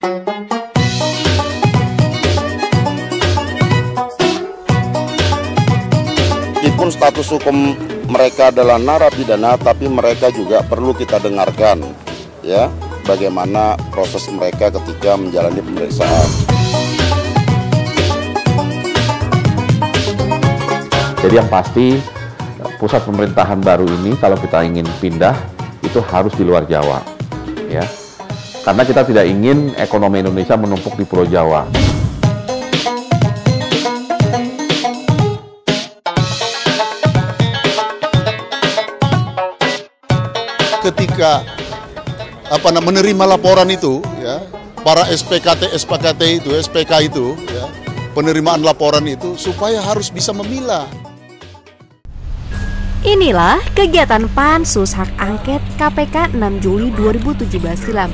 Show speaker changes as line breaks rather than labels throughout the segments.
Meskipun status hukum mereka adalah narapidana, tapi mereka juga perlu kita dengarkan, ya, bagaimana proses mereka ketika menjalani pemeriksaan.
Jadi yang pasti pusat pemerintahan baru ini kalau kita ingin pindah itu harus di luar Jawa, ya, karena kita tidak ingin ekonomi Indonesia menumpuk di Pulau Jawa.
Ketika menerima laporan itu, ya, para SPKT itu, SPK itu, ya, penerimaan laporan itu supaya harus bisa memilah.
Inilah kegiatan Pansus Hak Angket KPK 6 Juli 2017 silam.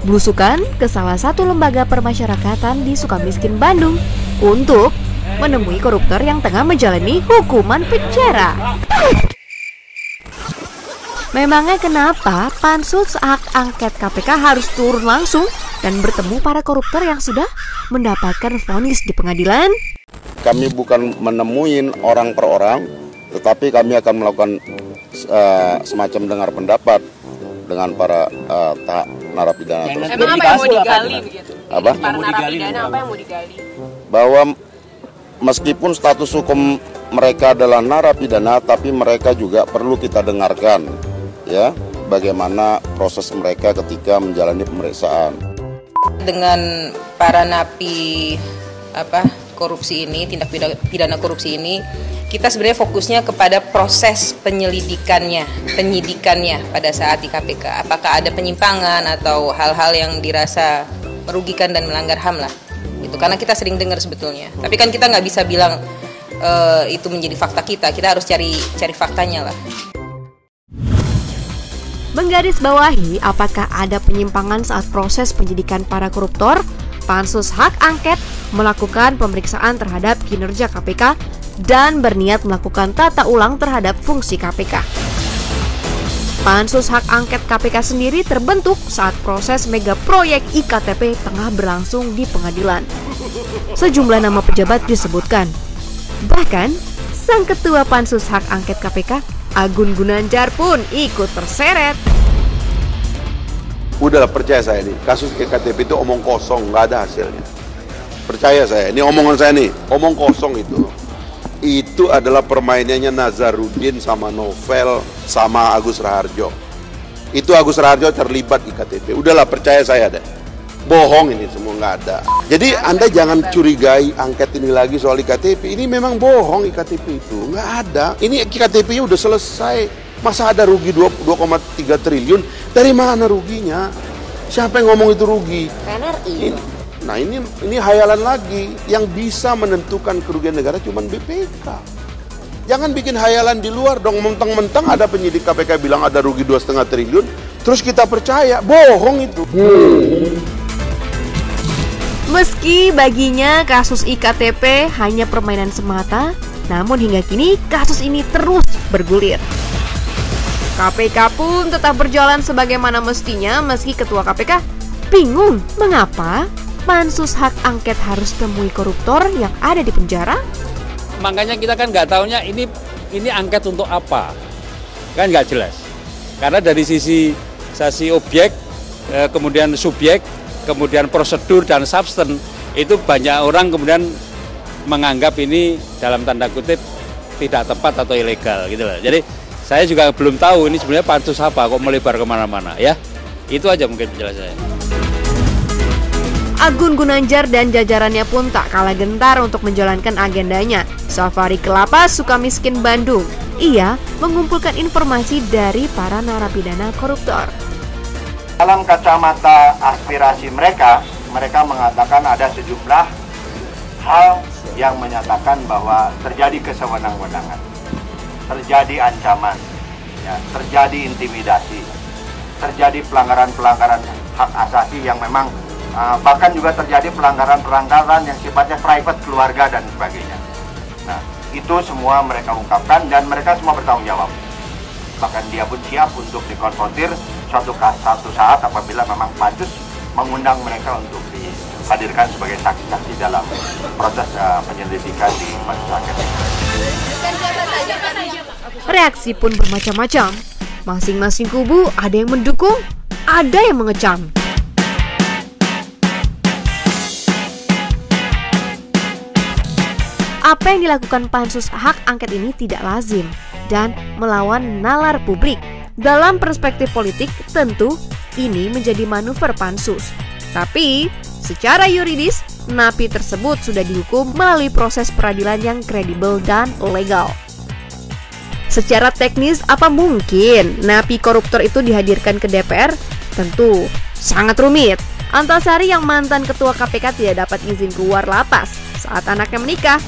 Belusukan ke salah satu lembaga permasyarakatan di Sukamiskin, Bandung untuk menemui koruptor yang tengah menjalani hukuman penjara. Memangnya kenapa Pansus Hak Angket KPK harus turun langsung dan bertemu para koruptor yang sudah mendapatkan vonis di pengadilan?
Kami bukan menemuin orang per orang, tetapi kami akan melakukan semacam dengar pendapat dengan para narapidana.
Emang apa yang mau digali begitu?
Apa?
Para narapidana apa yang mau digali?
Bahwa meskipun status hukum mereka adalah narapidana, tapi mereka juga perlu kita dengarkan, ya, bagaimana proses mereka ketika menjalani pemeriksaan.
Dengan para napi korupsi ini, tindak pidana korupsi ini, kita sebenarnya fokusnya kepada proses penyidikannya pada saat di KPK. Apakah ada penyimpangan atau hal-hal yang dirasa merugikan dan melanggar HAM lah. Itu karena kita sering dengar sebetulnya. Tapi kan kita nggak bisa bilang itu menjadi fakta kita. Kita harus cari faktanya lah.
Menggarisbawahi apakah ada penyimpangan saat proses penyidikan para koruptor, Pansus Hak Angket melakukan pemeriksaan terhadap kinerja KPK dan berniat melakukan tata ulang terhadap fungsi KPK. Pansus Hak Angket KPK sendiri terbentuk saat proses mega proyek IKTP tengah berlangsung di pengadilan. Sejumlah nama pejabat disebutkan. Bahkan, sang ketua Pansus Hak Angket KPK, Agun Gunanjar pun ikut terseret.
Udahlah, percaya saya nih, kasus IKTP itu omong kosong, nggak ada hasilnya. Percaya saya, ini omongan saya nih, omong kosong itu. Itu adalah permainannya Nazarudin sama Novel sama Agus Raharjo. Itu Agus Raharjo terlibat IKTP. Udahlah, percaya saya deh. Bohong ini semua, nggak ada. Jadi Anda jangan curigai angket ini lagi soal IKTP. Ini memang bohong IKTP itu, nggak ada. Ini IKTP-nya udah selesai. Masa ada rugi 2,3 triliun? Dari mana ruginya? Siapa yang ngomong itu rugi?
PNRI.
Nah ini hayalan lagi. Yang bisa menentukan kerugian negara cuma BPK. Jangan bikin hayalan di luar dong. Mentang-mentang ada penyidik KPK bilang ada rugi 2,5 triliun, terus kita percaya. Bohong itu.
Meski baginya kasus IKTP hanya permainan semata, namun hingga kini kasus ini terus bergulir. KPK pun tetap berjalan sebagaimana mestinya meski ketua KPK bingung mengapa Pansus Hak Angket harus temui koruptor yang ada di penjara.
Makanya kita kan nggak tahunya ini angket untuk apa, kan nggak jelas. Karena dari sisi objek, kemudian subjek, kemudian prosedur dan substan, itu banyak orang kemudian menganggap ini dalam tanda kutip tidak tepat atau ilegal gitu loh. Jadi saya juga belum tahu ini sebenarnya pansus apa kok melebar kemana-mana ya. Itu aja mungkin penjelasannya.
Agun Gunanjar dan jajarannya pun tak kalah gentar untuk menjalankan agendanya. Safari ke Lapas Sukamiskin, Bandung. Ia mengumpulkan informasi dari para narapidana koruptor.
Dalam kacamata aspirasi mereka mengatakan ada sejumlah hal yang menyatakan bahwa terjadi kesewenang-wenangan, terjadi ancaman, ya, terjadi intimidasi, terjadi pelanggaran-pelanggaran hak asasi yang memang bahkan juga terjadi pelanggaran-pelanggaran yang sifatnya private, keluarga dan sebagainya. Nah, itu semua mereka ungkapkan dan mereka semua bertanggung jawab. Bahkan dia pun siap untuk dikonfrontir suatu saat apabila memang pansus mengundang mereka untuk dihadirkan sebagai saksi-saksi dalam proses penyelidikan di pansus angket.
Reaksi pun bermacam-macam. Masing-masing kubu ada yang mendukung, ada yang mengecam. Apa yang dilakukan pansus hak angket ini tidak lazim dan melawan nalar publik. Dalam perspektif politik, tentu ini menjadi manuver pansus. Tapi, secara yuridis, napi tersebut sudah dihukum melalui proses peradilan yang kredibel dan legal. Secara teknis, apa mungkin napi koruptor itu dihadirkan ke DPR? Tentu sangat rumit. Antasari yang mantan ketua KPK tidak dapat izin keluar lapas saat anaknya menikah.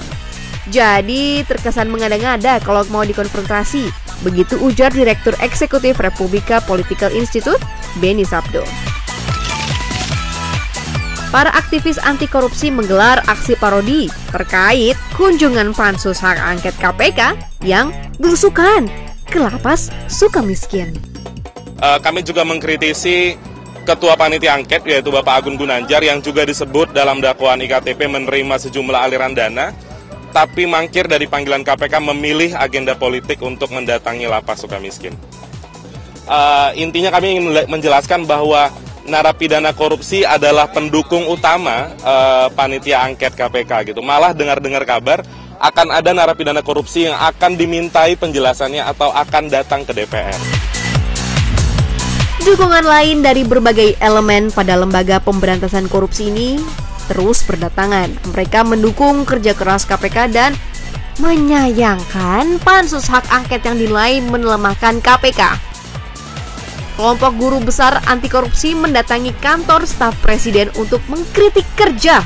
Jadi terkesan mengada-ngada kalau mau dikonfrontasi. Begitu ujar Direktur Eksekutif Republika Political Institute, Benny Sabdo. Para aktivis anti korupsi menggelar aksi parodi terkait kunjungan pansus hak angket KPK yang belusukan ke lapas Sukamiskin.
Kami juga mengkritisi Ketua Panitia Angket yaitu Bapak Agun Gunanjar yang juga disebut dalam dakwaan IKTP menerima sejumlah aliran dana, tapi mangkir dari panggilan KPK memilih agenda politik untuk mendatangi lapas Sukamiskin. Intinya kami ingin menjelaskan bahwa narapidana korupsi adalah pendukung utama panitia angket KPK gitu. Malah dengar-dengar kabar akan ada narapidana korupsi yang akan dimintai penjelasannya atau akan datang ke DPR.
Dukungan lain dari berbagai elemen pada lembaga pemberantasan korupsi ini terus berdatangan. Mereka mendukung kerja keras KPK dan menyayangkan pansus hak angket yang dinilai melemahkan KPK. Kelompok guru besar anti korupsi mendatangi kantor staf presiden untuk mengkritik kerja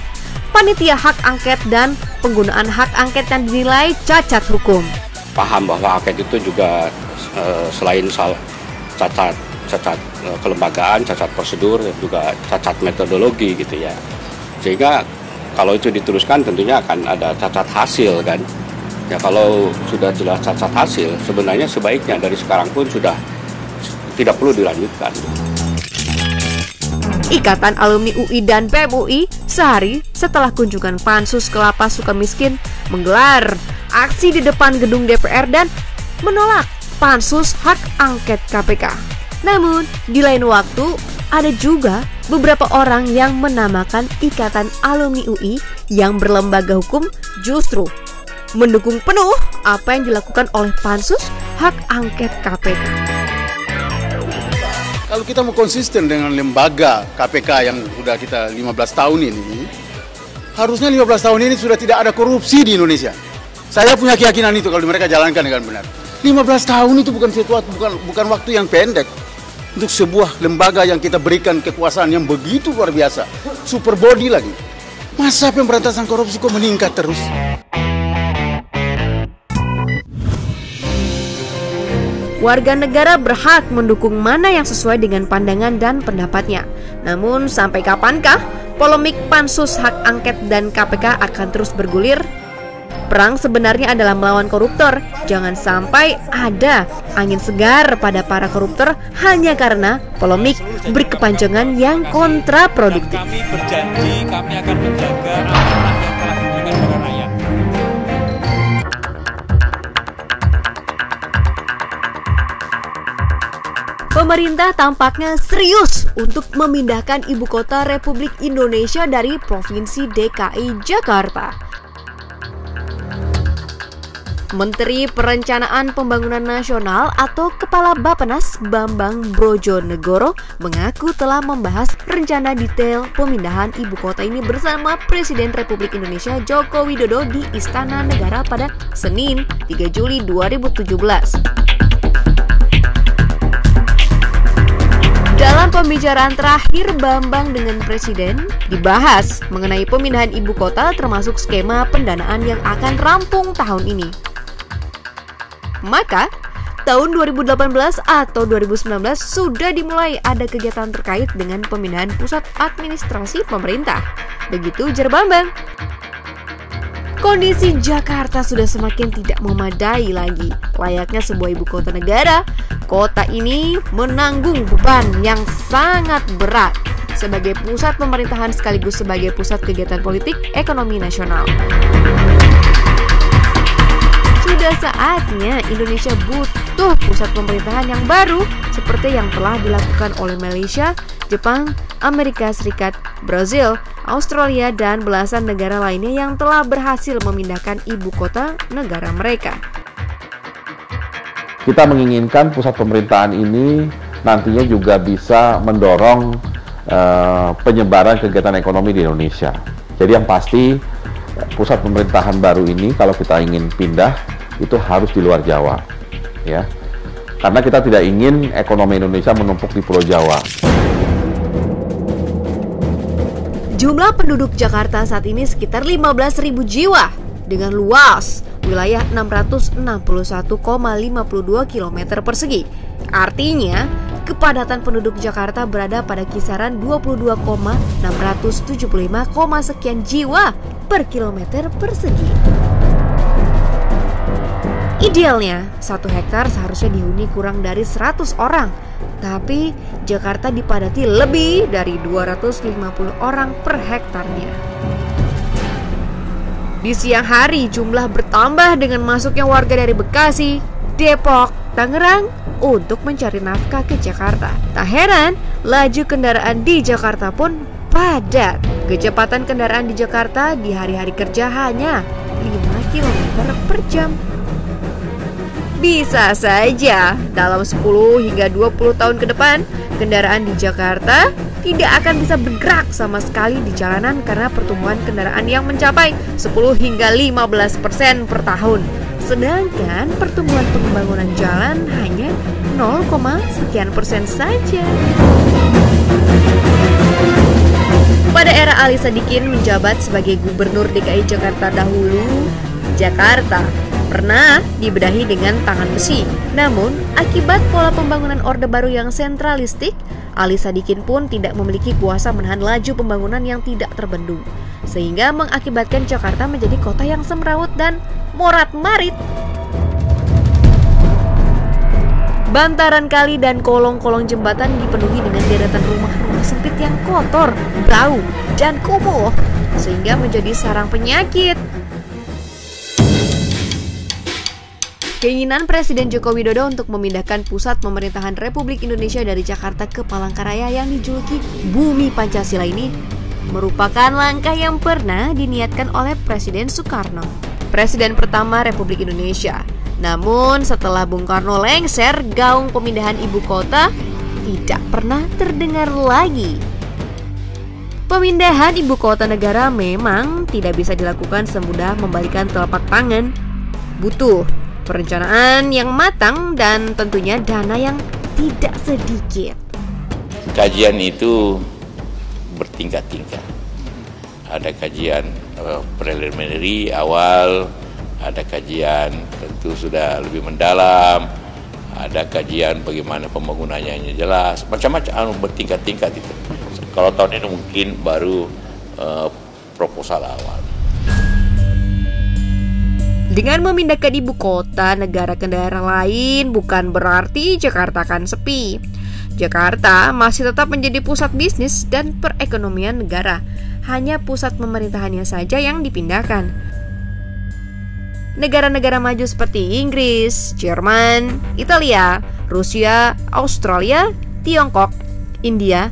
panitia hak angket dan penggunaan hak angket yang dinilai cacat hukum.
Paham bahwa angket itu juga selain cacat kelembagaan, cacat prosedur, juga cacat metodologi gitu ya. Sehingga kalau itu diteruskan tentunya akan ada cacat hasil kan. Ya kalau sudah jelas cacat hasil, sebenarnya sebaiknya dari sekarang pun sudah tidak perlu dilanjutkan.
Ikatan Alumni UI dan PMUI sehari setelah kunjungan pansus ke lapas Sukamiskin menggelar aksi di depan gedung DPR dan menolak pansus hak angket KPK. Namun, di lain waktu ada juga beberapa orang yang menamakan Ikatan Alumni UI yang berlembaga hukum justru mendukung penuh apa yang dilakukan oleh pansus hak angket KPK.
Kalau kita mau konsisten dengan lembaga KPK yang sudah kita 15 tahun ini, harusnya 15 tahun ini sudah tidak ada korupsi di Indonesia. Saya punya keyakinan itu kalau mereka jalankan dengan benar. 15 tahun itu bukan waktu yang pendek untuk sebuah lembaga yang kita berikan kekuasaan yang begitu luar biasa, super body lagi. Masa pemberantasan korupsi kok meningkat terus?
Warga negara berhak mendukung mana yang sesuai dengan pandangan dan pendapatnya. Namun sampai kapankah polemik pansus hak angket dan KPK akan terus bergulir? Perang sebenarnya adalah melawan koruptor. Jangan sampai ada angin segar pada para koruptor hanya karena polemik berkepanjangan yang kontraproduktif.
Kami berjanji kami akan menjaga amanah yang telah diberikan kepada rakyat.
Pemerintah tampaknya serius untuk memindahkan ibu kota Republik Indonesia dari Provinsi DKI Jakarta. Menteri Perencanaan Pembangunan Nasional atau Kepala Bappenas Bambang Brojonegoro mengaku telah membahas rencana detail pemindahan ibu kota ini bersama Presiden Republik Indonesia Joko Widodo di Istana Negara pada Senin 3 Juli 2017. Dalam pembicaraan terakhir Bambang dengan Presiden, dibahas mengenai pemindahan ibu kota termasuk skema pendanaan yang akan rampung tahun ini. Maka, tahun 2018 atau 2019 sudah dimulai ada kegiatan terkait dengan pemindahan pusat administrasi pemerintah. Begitu ujar Bambang. Kondisi Jakarta sudah semakin tidak memadai lagi. Layaknya sebuah ibu kota negara, kota ini menanggung beban yang sangat berat. sebagai pusat pemerintahan sekaligus sebagai pusat kegiatan politik ekonomi nasional. Sudah saatnya Indonesia butuh pusat pemerintahan yang baru seperti yang telah dilakukan oleh Malaysia, Jepang, Amerika Serikat, Brazil, Australia, dan belasan negara lainnya yang telah berhasil memindahkan ibu kota negara mereka.
Kita menginginkan pusat pemerintahan ini nantinya juga bisa mendorong penyebaran kegiatan ekonomi di Indonesia. Jadi yang pasti pusat pemerintahan baru ini kalau kita ingin pindah itu harus di luar Jawa, ya. Karena kita tidak ingin ekonomi Indonesia menumpuk di Pulau Jawa.
Jumlah penduduk Jakarta saat ini sekitar 15.000 jiwa dengan luas wilayah 661,52 km persegi. Artinya, kepadatan penduduk Jakarta berada pada kisaran 22,675, sekian jiwa per kilometer persegi. Idealnya, 1 hektar seharusnya dihuni kurang dari 100 orang. Tapi, Jakarta dipadati lebih dari 250 orang per hektarnya. Di siang hari, jumlah bertambah dengan masuknya warga dari Bekasi, Depok, Tangerang untuk mencari nafkah ke Jakarta. Tak heran, laju kendaraan di Jakarta pun padat. Kecepatan kendaraan di Jakarta di hari-hari kerja hanya 5 km per jam. Bisa saja dalam 10 hingga 20 tahun ke depan, kendaraan di Jakarta tidak akan bisa bergerak sama sekali di jalanan karena pertumbuhan kendaraan yang mencapai 10 hingga 15% per tahun. Sedangkan pertumbuhan pembangunan jalan hanya 0, sekian persen saja. Pada era Ali Sadikin menjabat sebagai Gubernur DKI Jakarta dahulu, Jakarta pernah dibedahi dengan tangan besi. Namun, akibat pola pembangunan Orde Baru yang sentralistik, Ali Sadikin pun tidak memiliki kuasa menahan laju pembangunan yang tidak terbendung, sehingga mengakibatkan Jakarta menjadi kota yang semrawut dan morat-marit. Bantaran kali dan kolong-kolong jembatan dipenuhi dengan deretan rumah-rumah sempit yang kotor, bau, dan kumuh, sehingga menjadi sarang penyakit. Keinginan Presiden Joko Widodo untuk memindahkan pusat pemerintahan Republik Indonesia dari Jakarta ke Palangkaraya yang dijuluki Bumi Pancasila ini merupakan langkah yang pernah diniatkan oleh Presiden Soekarno, Presiden pertama Republik Indonesia. Namun setelah Bung Karno lengser, gaung pemindahan ibu kota tidak pernah terdengar lagi. Pemindahan ibu kota negara memang tidak bisa dilakukan semudah membalikan telapak tangan. Butuh perencanaan yang matang dan tentunya dana yang tidak sedikit.
Kajian itu bertingkat-tingkat. Ada kajian preliminary awal, ada kajian tentu sudah lebih mendalam, ada kajian bagaimana pembangunannya jelas, macam-macam bertingkat-tingkat itu. Kalau tahun ini mungkin baru proposal awal.
Dengan memindahkan ibu kota negara ke daerah lain bukan berarti Jakarta akan sepi. Jakarta masih tetap menjadi pusat bisnis dan perekonomian negara. Hanya pusat pemerintahannya saja yang dipindahkan. Negara-negara maju seperti Inggris, Jerman, Italia, Rusia, Australia, Tiongkok, India,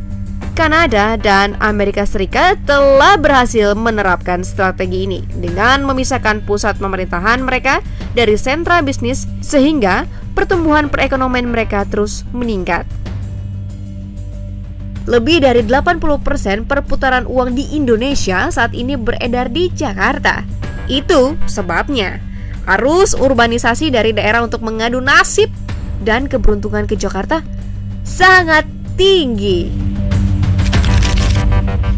Kanada, dan Amerika Serikat telah berhasil menerapkan strategi ini dengan memisahkan pusat pemerintahan mereka dari sentra bisnis sehingga pertumbuhan perekonomian mereka terus meningkat. Lebih dari 80% perputaran uang di Indonesia saat ini beredar di Jakarta. Itu sebabnya arus urbanisasi dari daerah untuk mengadu nasib dan keberuntungan ke Jakarta sangat tinggi.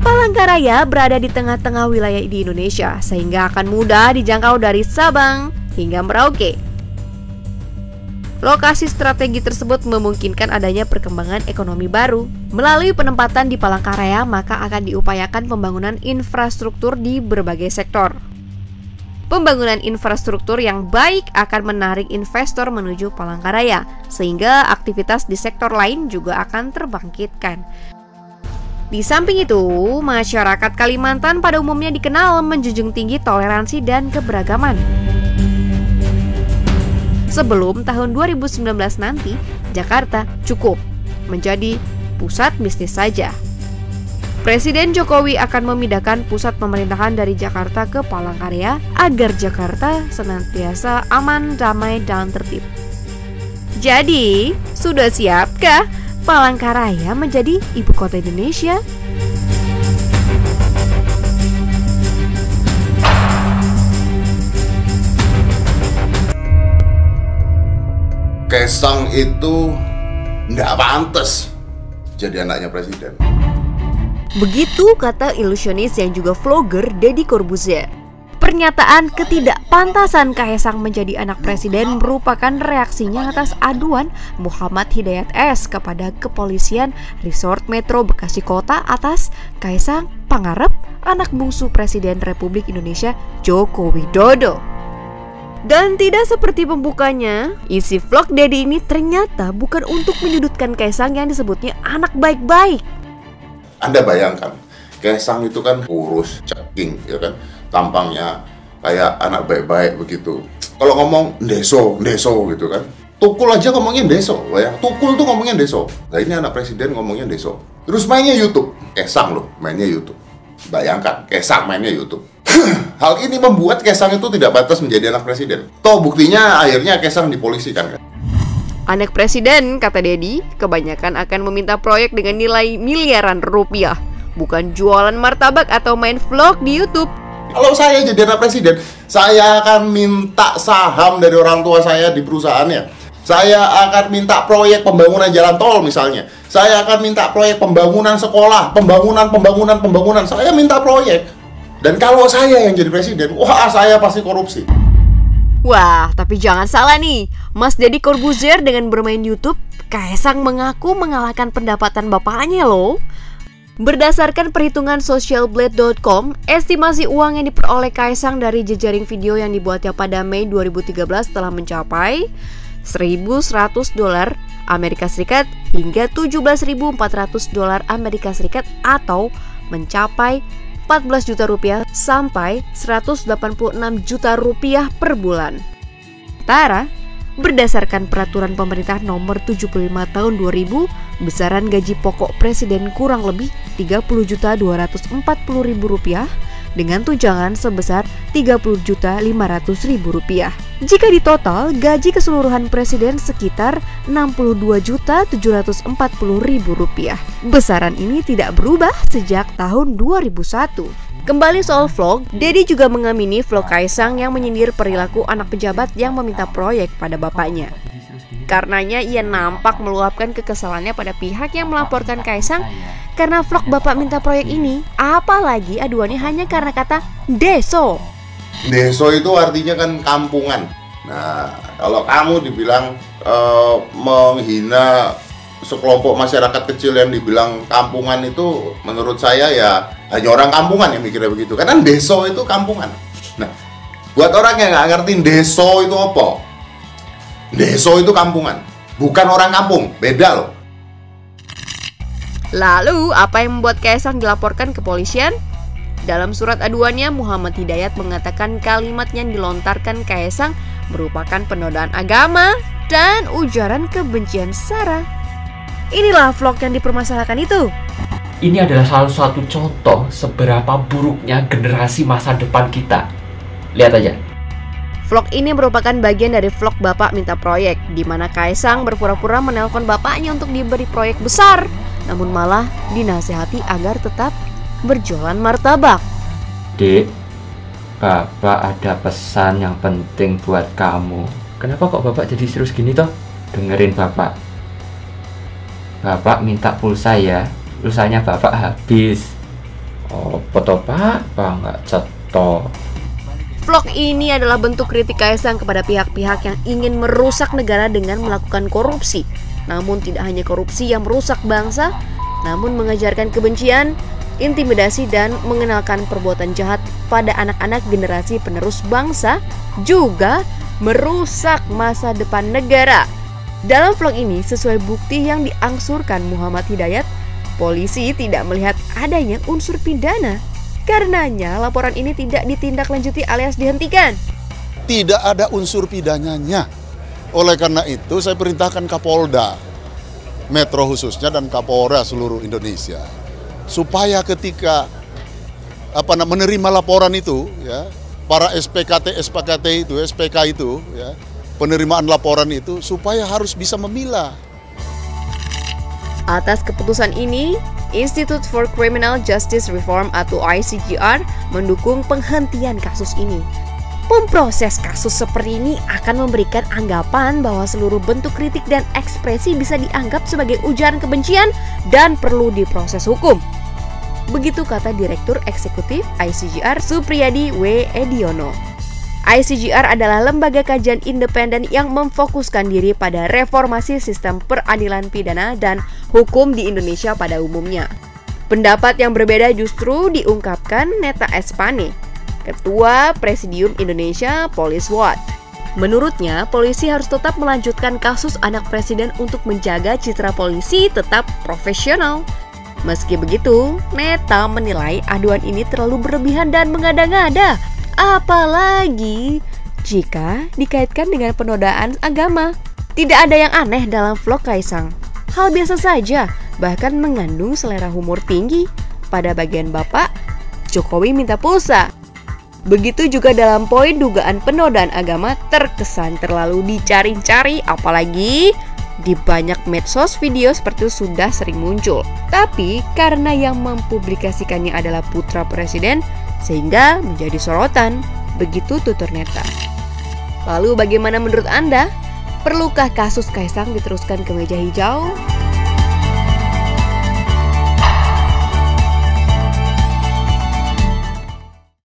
Palangkaraya berada di tengah-tengah wilayah di Indonesia sehingga akan mudah dijangkau dari Sabang hingga Merauke. Lokasi strategi tersebut memungkinkan adanya perkembangan ekonomi baru. Melalui penempatan di Palangkaraya, maka akan diupayakan pembangunan infrastruktur di berbagai sektor. Pembangunan infrastruktur yang baik akan menarik investor menuju Palangkaraya, sehingga aktivitas di sektor lain juga akan terbangkitkan. Di samping itu, masyarakat Kalimantan pada umumnya dikenal menjunjung tinggi toleransi dan keberagaman. Sebelum tahun 2019 nanti, Jakarta cukup menjadi pusat bisnis saja. Presiden Jokowi akan memindahkan pusat pemerintahan dari Jakarta ke Palangkaraya agar Jakarta senantiasa aman, damai, dan tertib. Jadi, sudah siapkah Palangkaraya menjadi ibu kota Indonesia?
Kaisang itu nggak pantas jadi anaknya presiden.
Begitu kata ilusionis yang juga vlogger Deddy Corbuzier. Pernyataan ketidakpantasan Kaisang menjadi anak presiden merupakan reaksinya atas aduan Muhammad Hidayat S kepada kepolisian Resort Metro Bekasi Kota atas Kaisang Pangarep, anak bungsu Presiden Republik Indonesia Joko Widodo. Dan tidak seperti pembukanya, isi vlog Deddy ini ternyata bukan untuk menyudutkan Kaisang yang disebutnya anak baik-baik.
Anda bayangkan, Kaisang itu kan kurus, ceking, ya kan? Tampangnya kayak anak baik-baik begitu. Kalau ngomong deso gitu kan. Tukul aja ngomongnya deso, ya. Tukul tuh ngomongnya deso. Nah ini anak presiden ngomongnya deso. Terus mainnya YouTube. Kaisang loh, mainnya YouTube. Bayangkan, Kaisang mainnya YouTube. Hal ini membuat Kaisang itu tidak pantas menjadi anak presiden. Toh buktinya akhirnya Kaisang dipolisikan kan.
Anak presiden, kata Deddy, kebanyakan akan meminta proyek dengan nilai miliaran rupiah, bukan jualan martabak atau main vlog di YouTube.
Kalau saya jadi anak presiden, saya akan minta saham dari orang tua saya di perusahaannya. Saya akan minta proyek pembangunan jalan tol misalnya. Saya akan minta proyek pembangunan sekolah, pembangunan. Saya minta proyek. Dan kalau saya yang jadi presiden, wah saya pasti korupsi.
Wah, tapi jangan salah nih. Mas Deddy Corbuzier dengan bermain YouTube, Kaisang mengaku mengalahkan pendapatan bapaknya loh. Berdasarkan perhitungan socialblade.com, estimasi uang yang diperoleh Kaisang dari jejaring video yang dibuatnya pada Mei 2013 telah mencapai $1.100 Amerika Serikat hingga $17.400 Amerika Serikat atau mencapai 14 juta rupiah sampai 186 juta rupiah per bulan. Sementara, berdasarkan peraturan pemerintah nomor 75 tahun 2000, besaran gaji pokok presiden kurang lebih Rp30.240.000 dengan tunjangan sebesar Rp30.500.000. Jika ditotal, gaji keseluruhan presiden sekitar Rp62.740.000. Besaran ini tidak berubah sejak tahun 2001. Kembali soal vlog, Deddy juga mengamini vlog Kaisang yang menyindir perilaku anak pejabat yang meminta proyek pada bapaknya. Karenanya ia nampak meluapkan kekesalannya pada pihak yang melaporkan Kaisang karena vlog bapak minta proyek ini. Apalagi aduannya hanya karena kata deso.
Deso itu artinya kan kampungan. Nah, kalau kamu dibilang menghina sekelompok masyarakat kecil yang dibilang kampungan itu, menurut saya ya hanya orang kampungan yang mikirnya begitu. Karena deso itu kampungan. Nah, buat orang yang nggak ngerti deso itu apa? Deso itu kampungan, bukan orang kampung, beda loh.
Lalu, apa yang membuat Kaisang dilaporkan ke kepolisian? Dalam surat aduannya, Muhammad Hidayat mengatakan kalimat yang dilontarkan Kaisang merupakan penodaan agama dan ujaran kebencian sara. Inilah vlog yang dipermasalahkan itu.
Ini adalah salah satu contoh seberapa buruknya generasi masa depan kita. Lihat aja.
Vlog ini merupakan bagian dari vlog Bapak Minta Proyek, di mana Kaisang berpura-pura menelpon bapaknya untuk diberi proyek besar, namun malah dinasehati agar tetap berjualan martabak.
Dek, Bapak ada pesan yang penting buat kamu. Kenapa kok Bapak jadi serius gini toh? Dengerin Bapak. Bapak minta pulsa ya, pulsanya Bapak habis. Oh, foto Pak nggak cetok.
Vlog ini adalah bentuk kritik Kaisang kepada pihak-pihak yang ingin merusak negara dengan melakukan korupsi. Namun tidak hanya korupsi yang merusak bangsa, namun mengajarkan kebencian, intimidasi, dan mengenalkan perbuatan jahat pada anak-anak generasi penerus bangsa, juga merusak masa depan negara. Dalam vlog ini, sesuai bukti yang diangsurkan Muhammad Hidayat, Polisi tidak melihat adanya unsur pidana. Karenanya laporan ini tidak ditindaklanjuti alias dihentikan.
Tidak ada unsur pidananya. Oleh karena itu saya perintahkan Kapolda Metro khususnya dan Kapolres seluruh Indonesia supaya ketika menerima laporan itu, ya, para SPKT itu, SPK itu, ya, penerimaan laporan itu supaya harus bisa memilah.
Atas keputusan ini, Institute for Criminal Justice Reform atau ICJR mendukung penghentian kasus ini. Memproses kasus seperti ini akan memberikan anggapan bahwa seluruh bentuk kritik dan ekspresi bisa dianggap sebagai ujaran kebencian dan perlu diproses hukum. Begitu kata Direktur Eksekutif ICJR Supriyadi W. Ediono. ICJR adalah lembaga kajian independen yang memfokuskan diri pada reformasi sistem peradilan pidana dan hukum di Indonesia pada umumnya. Pendapat yang berbeda justru diungkapkan Neta Espane, Ketua Presidium Indonesia Police Watch. Menurutnya, polisi harus tetap melanjutkan kasus anak presiden untuk menjaga citra polisi tetap profesional. Meski begitu, Neta menilai aduan ini terlalu berlebihan dan mengada-ngada, apalagi jika dikaitkan dengan penodaan agama. Tidak ada yang aneh dalam vlog Kaisang. Hal biasa saja, bahkan mengandung selera humor tinggi. Pada bagian Bapak, Jokowi minta pulsa. Begitu juga dalam poin dugaan penodaan agama terkesan terlalu dicari-cari, apalagi di banyak medsos video seperti itu sudah sering muncul. Tapi karena yang mempublikasikannya adalah putra presiden, sehingga menjadi sorotan. Begitu tutur Neta. Lalu bagaimana menurut Anda? Perlukah kasus Kaisang diteruskan ke meja hijau?